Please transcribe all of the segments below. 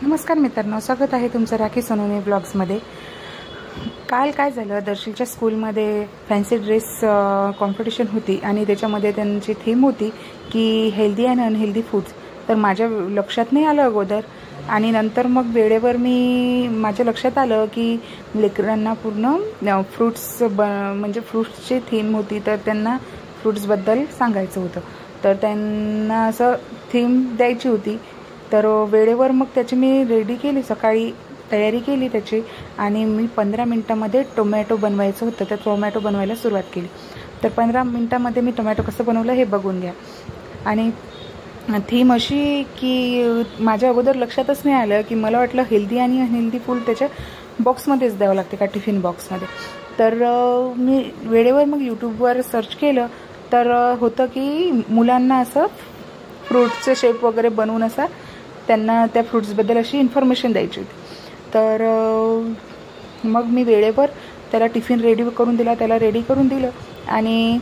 नमस्कार मित्रांनो, स्वागत आहे तुमचं राखी सोनवणे ब्लॉग्समध्ये। काल काय झालं, दर्शीलच्या स्कूलमध्ये फॅन्सी ड्रेस कॉम्पिटिशन होती आणि त्याच्यामध्ये त्यांची थीम होती की हेल्दी अँड अनहेल्दी फूड्स। तर माझ्या लक्षात नाही आलं अगोदर, आणि नंतर मग वेळेवर माझ्या लक्षात आलं की लेकरांना पूर्ण फ्रूट्स म्हणजे फ्रूट्सची थीम होती, तर त्यांना फ्रूट्सबद्दल सांगायचं होतं। तर त्यांना असं थीम द्यायची होती, तर वेळेवर मग त्याची मी रेडी केली, सकाळी तयारी केली त्याची, आणि मी 15 मिनिटांमध्ये टोमॅटो बनवायचं होतं, तर टोमॅटो बनवायला सुरुवात केली। तर 15 मिनिटांमध्ये मी टोमॅटो कसं बनवलं हे बघून घ्या। आणि थीम अशी की माझ्या अगोदर लक्षातच नाही आलं की मला वाटलं हेल्दी आणि अनहेल्दी फूड त्याच्या बॉक्समध्येच द्यावं लागते का, टिफिन बॉक्समध्ये। तर मी वेळेवर मग यूट्यूबवर सर्च केलं, तर होतं की मुलांना असं फ्रूटचे शेप वगैरे बनवून असं त्यांना त्या फ्रूट्सबद्दल अशी इन्फॉर्मेशन द्यायची होती। तर मग मी वेळेवर त्याला टिफिन रेडी करून दिला, त्याला रेडी करून दिलं आणि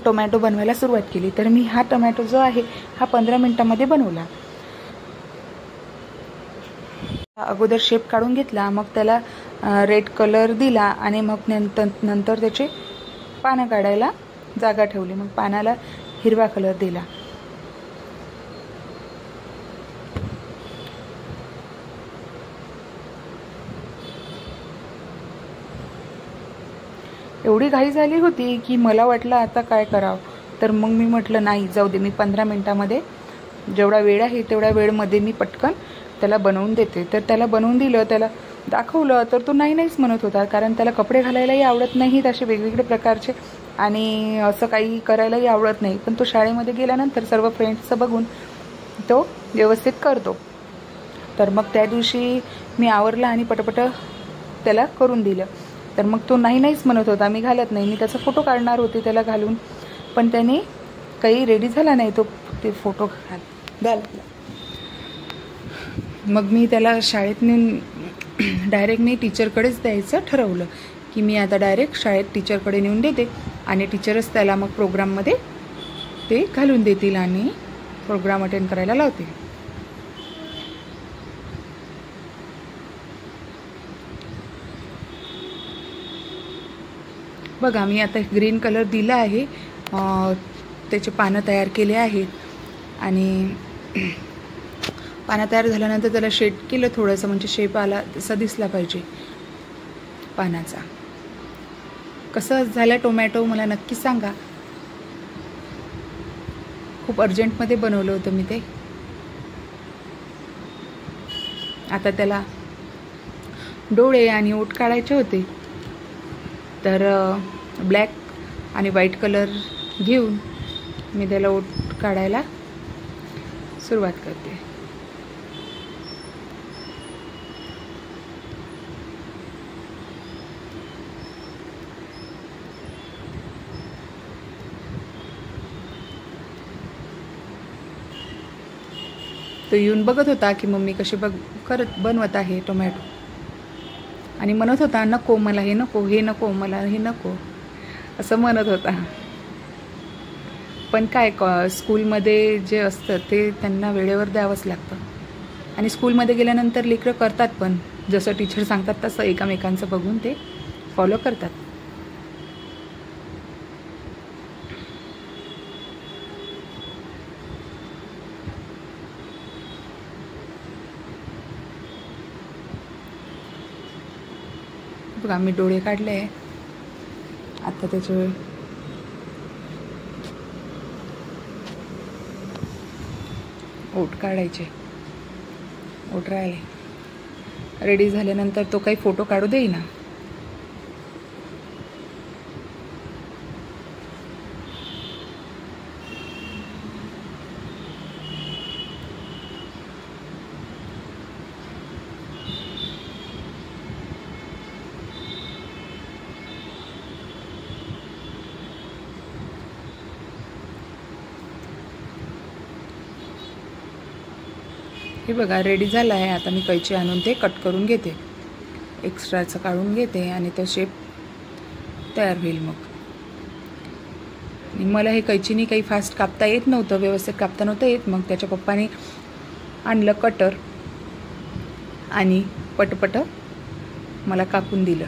टोमॅटो बनवायला सुरुवात केली। तर मी हा टोमॅटो जो आहे हा 15 मिनिटांमध्ये बनवला। अगोदर शेप काढून घेतला, मग त्याला रेड कलर दिला आणि मग नंतर त्याचे पानं काढायला जागा ठेवली, मग पानाला हिरवा कलर दिला। एवढी घाई झाली होती की मला वाटलं आता काय करावं, तर मग मी म्हटलं नाही जाऊ दे, मी 15 मिनिटांमध्ये जेवढा वेळ आहे तेवढ्या वेळमध्ये मी पटकन त्याला बनवून देते। तर त्याला बनवून दिलं, त्याला दाखवलं, तर तो नाहीच म्हणत होता, कारण त्याला कपडे घालायलाही आवडत नाहीत असे वेगवेगळे प्रकारचे, आणि असं काही करायलाही आवडत नाही। पण तो शाळेमध्ये गेल्यानंतर सर्व फ्रेंड्सचं बघून तो व्यवस्थित करतो। तर मग त्या दिवशी मी आवरला आणि पटपट त्याला करून दिलं। तर मग तो नाहीच म्हणत होता, मी घालत नाही, मी त्याचा फोटो काढणार होते त्याला घालून, पण त्याने काही रेडी झाला नाही तो ते फोटो घाल। मग मी त्याला शाळेत नेऊन डायरेक्ट मी टीचरकडेच द्यायचं ठरवलं की मी आता डायरेक्ट शाळेत टीचरकडे नेऊन देते आणि टीचरच त्याला मग प्रोग्राममध्ये ते घालून देतील आणि प्रोग्राम अटेंड करायला लावतील। बघा, मी आता ग्रीन कलर दिला आहे, त्याचे पानं तयार केले आहेत, आणि पानं तयार झाल्यानंतर त्याला शेड केलं थोडंसं, म्हणजे शेप आला तसा दिसला पाहिजे पानाचा। कसं झालं टोमॅटो मला नक्की सांगा, खूप अर्जंटमध्ये बनवलं होतं मी ते। आता त्याला डोळे आणि ओठ काढायचे होते, तर ब्लॅक आणि व्हाईट कलर घेऊन मी त्याला ओठ काढायला सुरुवात करते। तो येऊन बघत होता की मम्मी कशी बनवत आहे टोमॅटो, आणि म्हणत होता नको मला हे नको, हे नको, मला हे नको, असं म्हणत होता। पण काय, स्कूलमध्ये जे असतं ते त्यांना वेळेवर द्यावंच लागतं, आणि स्कूलमध्ये गेल्यानंतर लेकरं करतात पण, जसं टीचर सांगतात तसं एकमेकांचं बघून ते फॉलो करतात। बघा, मी डोळे काढले, आता त्याचे ओठ काढायचे, ओठ राहिले। रेडी झाल्यानंतर तो काही फोटो काढू देईना। हे बघा, रेडी झाला आहे। आता मी कैची आणून ते कट करून घेते, एक्स्ट्राचं काढून घेते, आणि तो शेप तयार होईल। मग मला हे कैचीनी काही फास्ट कापता येत नव्हतं, व्यवस्थित कापता नव्हतं येत। मग त्याच्या पप्पाने आणलं कटर, आणि पटपट मला कापून दिलं.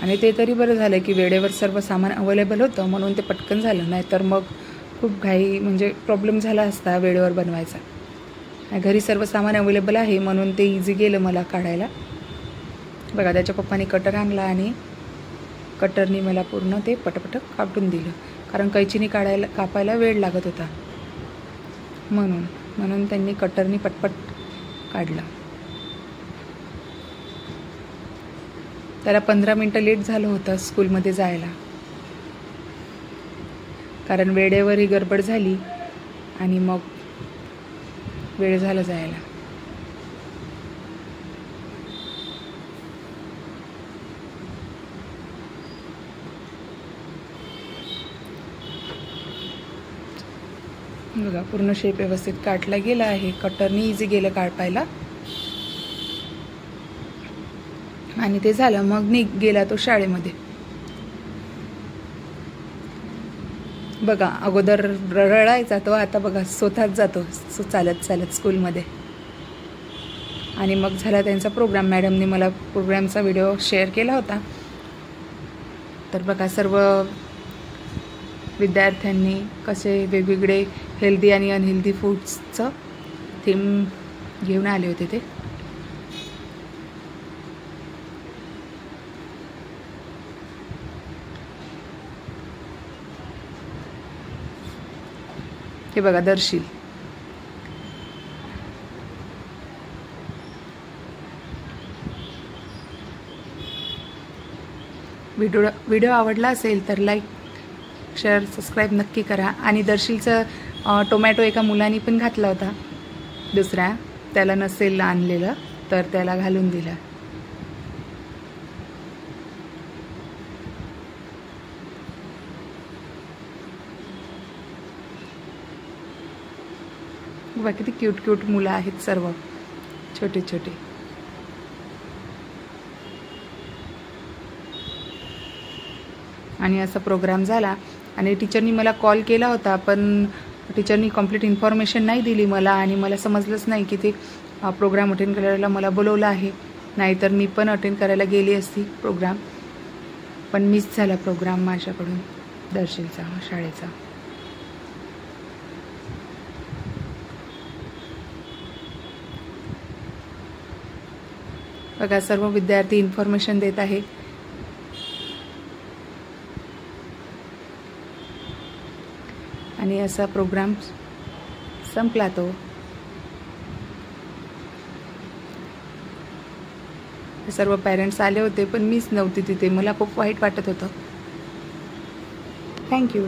आणि ते तरी बरं झालं की वेळेवर सर्व सामान अवेलेबल होतं म्हणून ते पटकन झालं, नाहीतर मग खूप घाई म्हणजे प्रॉब्लेम झाला असता वेळेवर बनवायचा. घरी सर्व सामान अवेलेबल आहे म्हणून ते इझी गेलं मला काढायला. बघा त्याच्या पप्पाने कटर आणला आणि कटरनी मला पूर्ण ते पटपट कापून दिलं, कारण कैचीने कापायला वेळ लागत होता म्हणून त्यांनी कटरनी पटपट काढलं. त्याला 15 मिनटं लेट झालं होतं स्कूलमध्ये जायला, कारण वेळेवरही गडबड झाली आणि मग वेळ झाला जायला. बघा पूर्ण शेप व्यवस्थित काढला गेला आहे. कटरनी इझी गेलं कापायला आणि ते झालं. मग गेला तो शाळेमध्ये. बघा अगोदर रडायचा तो, आता बघा स्वतःच जातो चालत चालत स्कूलमध्ये. आणि मग झाला त्यांचा प्रोग्राम. मॅडमने मला प्रोग्रामचा व्हिडिओ शेअर केला होता. तर बघा सर्व विद्यार्थ्यांनी कसे वेगवेगळे हेल्दी आणि अनहेल्दी फूड्सचं थीम घेऊन आले होते ते. हे बघा दर्शील. व्हिडिओ आवडला असेल तर लाईक, शेअर, सबस्क्राईब नक्की करा. आणि दर्शीलचं टोमॅटो एका मुलाने पण घातला होता, दुसऱ्या त्याला नसेल आणलेलं तर त्याला घालून दिला. बघा किती क्यूट क्यूट मुलं आहेत, सर्व छोटे छोटे. आणि असा प्रोग्राम झाला. आणि टीचरनी मला कॉल केला होता, पण टीचरनी कंप्लीट इन्फॉर्मेशन नाही दिली मला, आणि मला समजलंच नाही की ते प्रोग्राम अटेंड करायला मला बोलवलं आहे. नाहीतर मी पण अटेंड करायला गेली असती प्रोग्राम, पण मिस झाला प्रोग्राम माझ्याकडून दर्शीलचा शाळेचा. बघा सर्व विद्यार्थी इन्फॉर्मेशन देत आहे. आणि असा प्रोग्राम संपला तो. सर्व पेरेंट्स आले होते पण मीच नव्हती तिथे. मला खूप वाईट वाटत होतं. थँक्यू.